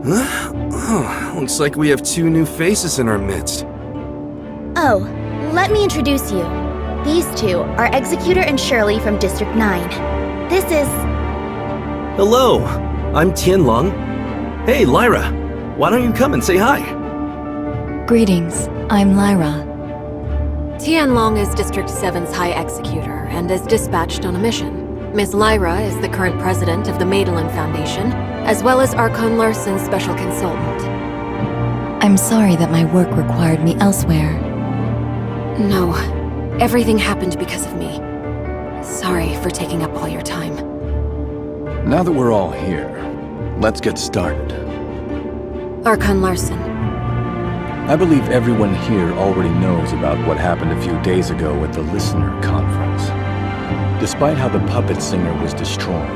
Oh, looks like we have two new faces in our midst. Oh, let me introduce you. These two are Executor and Shirley from District 9. This is... Hello, I'm Tianlong. Hey, Lyra, why don't you come and say hi? Greetings, I'm Lyra. Tianlong is District 7's High Executor and is dispatched on a mission. Ms. Lyra is the current president of the Madeline Foundation, as well as Archon Larson's special consultant. I'm sorry that my work required me elsewhere. No, everything happened because of me. Sorry for taking up all your time. Now that we're all here, let's get started. Archon Larson. I believe everyone here already knows about what happened a few days ago at the Listener Conference. Despite how the puppet singer was destroyed,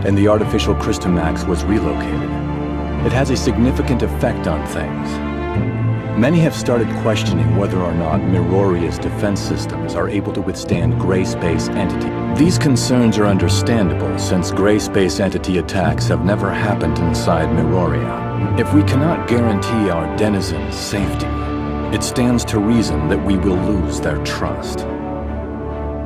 and the artificial Crystamax was relocated, it has a significant effect on things. Many have started questioning whether or not Miroria's defense systems are able to withstand gray space entity. These concerns are understandable since gray space entity attacks have never happened inside Miroria. If we cannot guarantee our denizens' safety, it stands to reason that we will lose their trust.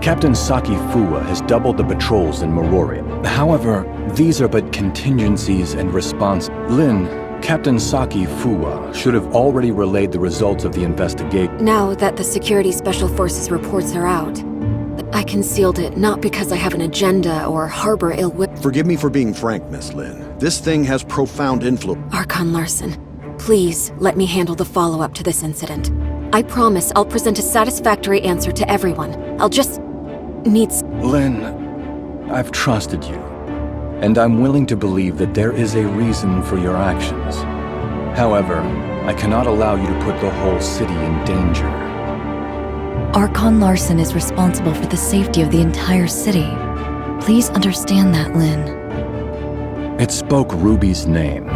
Captain Saki Fuwa has doubled the patrols in Miroria. However, these are but contingencies and response. Lin, Captain Saki Fuwa should have already relayed the results of the investigation. Now that the Security Special Forces reports are out, I concealed it not because I have an agenda or harbor ill will. Forgive me for being frank, Miss Lin. This thing has profound influence. Archon Larson, please let me handle the follow-up to this incident. I promise I'll present a satisfactory answer to everyone. I'll just need... Lin, I've trusted you, and I'm willing to believe that there is a reason for your actions. However, I cannot allow you to put the whole city in danger. Archon Larson is responsible for the safety of the entire city. Please understand that, Lin. It spoke Ruby's name.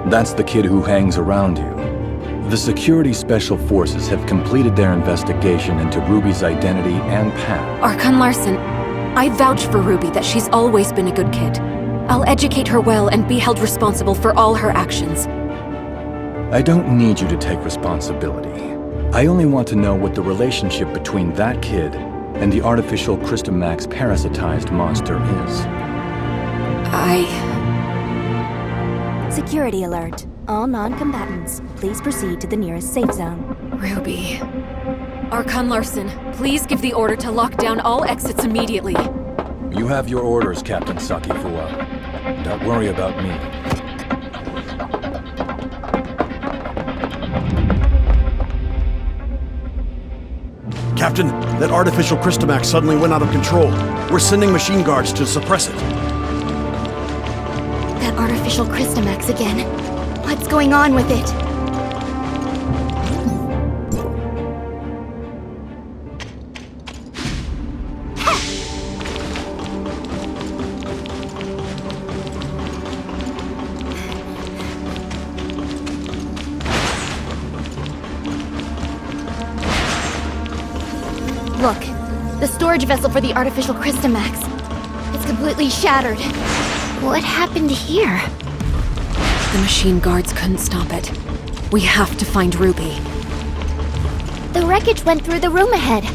That's the kid who hangs around you. The Security Special Forces have completed their investigation into Ruby's identity and path. Archon Larson, I vouch for Ruby that she's always been a good kid. I'll educate her well and be held responsible for all her actions. I don't need you to take responsibility. I only want to know what the relationship between that kid and the artificial Crystamax parasitized monster is. Security alert. All non-combatants, please proceed to the nearest safe zone. Ruby. Archon Larson, please give the order to lock down all exits immediately. You have your orders, Captain Saki Fuwa. Don't worry about me. Captain, that artificial Crystamax suddenly went out of control. We're sending machine guards to suppress it. That artificial Crystamax again. What's going on with it? Look, the storage vessel for the artificial Crystamax. It's completely shattered. What happened here? The machine guards couldn't stop it. We have to find Ruby. The wreckage went through the room ahead.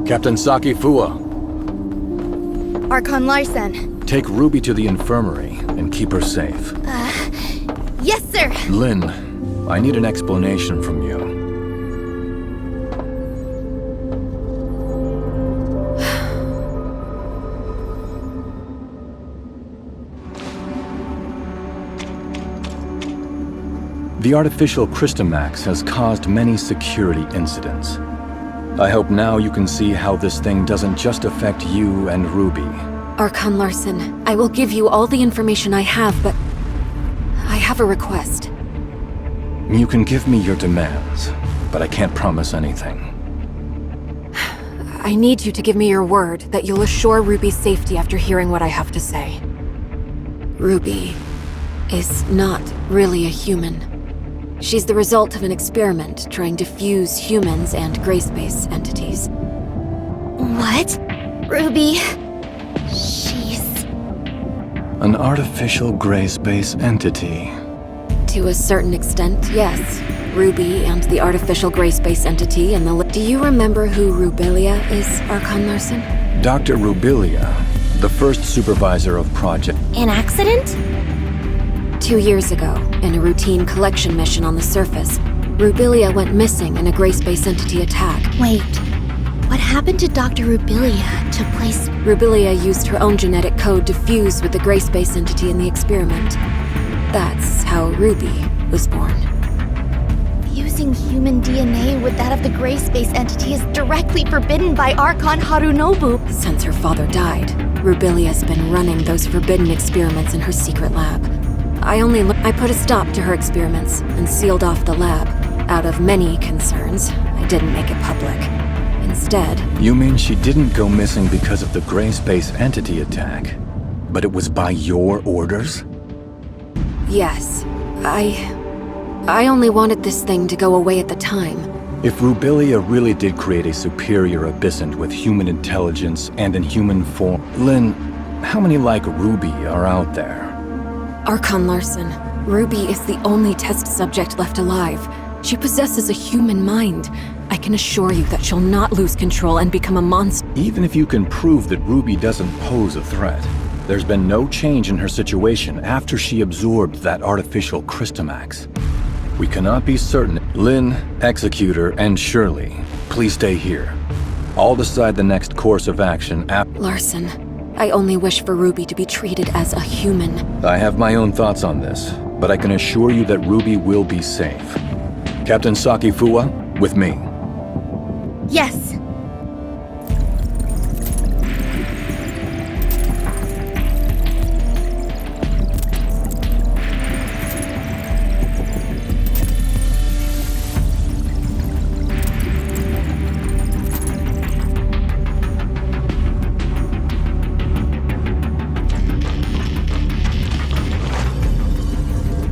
Captain Saki Fua, Archon Larson. take Ruby to the infirmary and keep her safe. Yes, sir. Lynn, I need an explanation from you. The artificial Christomax has caused many security incidents. I hope now you can see how this thing doesn't just affect you and Ruby. Archon Larson, I will give you all the information I have, but I have a request. You can give me your demands, but I can't promise anything. I need you to give me your word that you'll assure Ruby's safety after hearing what I have to say. Ruby is not really a human. She's the result of an experiment trying to fuse humans and gray space entities. What? Ruby? She's... An artificial gray space entity. To a certain extent, yes. Ruby and the artificial gray space entity and the... Do you remember who Rubilia is, Archon Larson? Dr. Rubilia, the first supervisor of Project. An accident? 2 years ago, in a routine collection mission on the surface, Rubilia went missing in a gray space entity attack. Wait, what happened to Dr. Rubilia to place... Rubilia used her own genetic code to fuse with the gray space entity in the experiment. That's how Ruby was born. Fusing human DNA with that of the gray space entity is directly forbidden by Archon Harunobu. Since her father died, Rubilia's been running those forbidden experiments in her secret lab. I put a stop to her experiments and sealed off the lab. Out of many concerns, I didn't make it public. Instead... You mean she didn't go missing because of the gray space entity attack, but it was by your orders? Yes. I only wanted this thing to go away at the time. If Rubilia really did create a superior abyssant with human intelligence and in human form... Lynn, how many like Ruby are out there? Archon Larson, Ruby is the only test subject left alive. She possesses a human mind. I can assure you that she'll not lose control and become a monster. Even if you can prove that Ruby doesn't pose a threat, there's been no change in her situation after she absorbed that artificial Christomax. We cannot be certain. Lynn, Executor, and Shirley, please stay here. I'll decide the next course of action Larson, I only wish for Ruby to be treated as a human. I have my own thoughts on this, but I can assure you that Ruby will be safe. Captain Saki Fua, with me. Yes.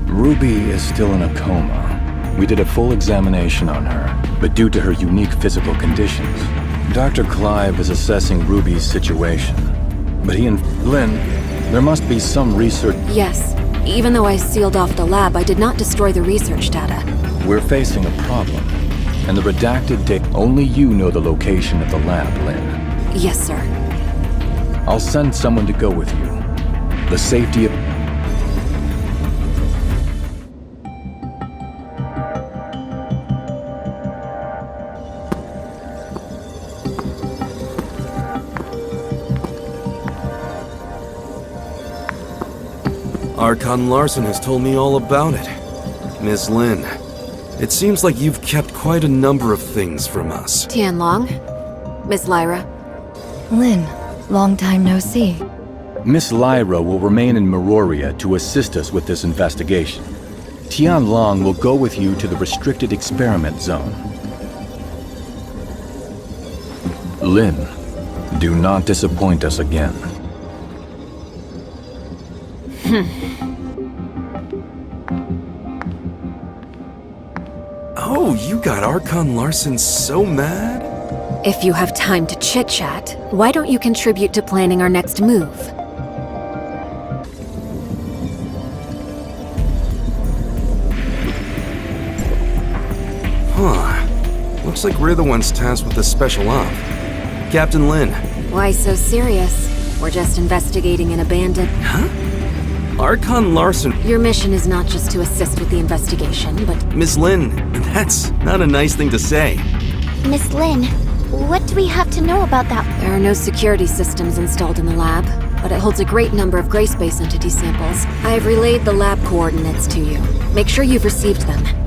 Ruby is still in a coma. We did a full examination on her, but due to her unique physical conditions, Dr. Clive is assessing Ruby's situation. But he and Lynn, there must be some research. Yes. Even though I sealed off the lab, I did not destroy the research data. We're facing a problem. And the redacted data, only you know the location of the lab, Lynn. Yes, sir. I'll send someone to go with you. The safety of... Archon Larson has told me all about it. Miss Lin, it seems like you've kept quite a number of things from us. Tianlong? Miss Lyra? Lynn, long time no see. Miss Lyra will remain in Meroria to assist us with this investigation. Tianlong will go with you to the restricted experiment zone. Lynn, do not disappoint us again. Oh, you got Archon Larson so mad? If you have time to chit-chat, why don't you contribute to planning our next move? Huh. Looks like we're the ones tasked with the special op. Captain Lin. Why so serious? We're just investigating an abandoned... Archon Larson. Your mission is not just to assist with the investigation, but... Ms. Lin, that's not a nice thing to say. Miss Lin, what do we have to know about that? There are no security systems installed in the lab, but it holds a great number of Gray Space entity samples. I have relayed the lab coordinates to you. Make sure you've received them.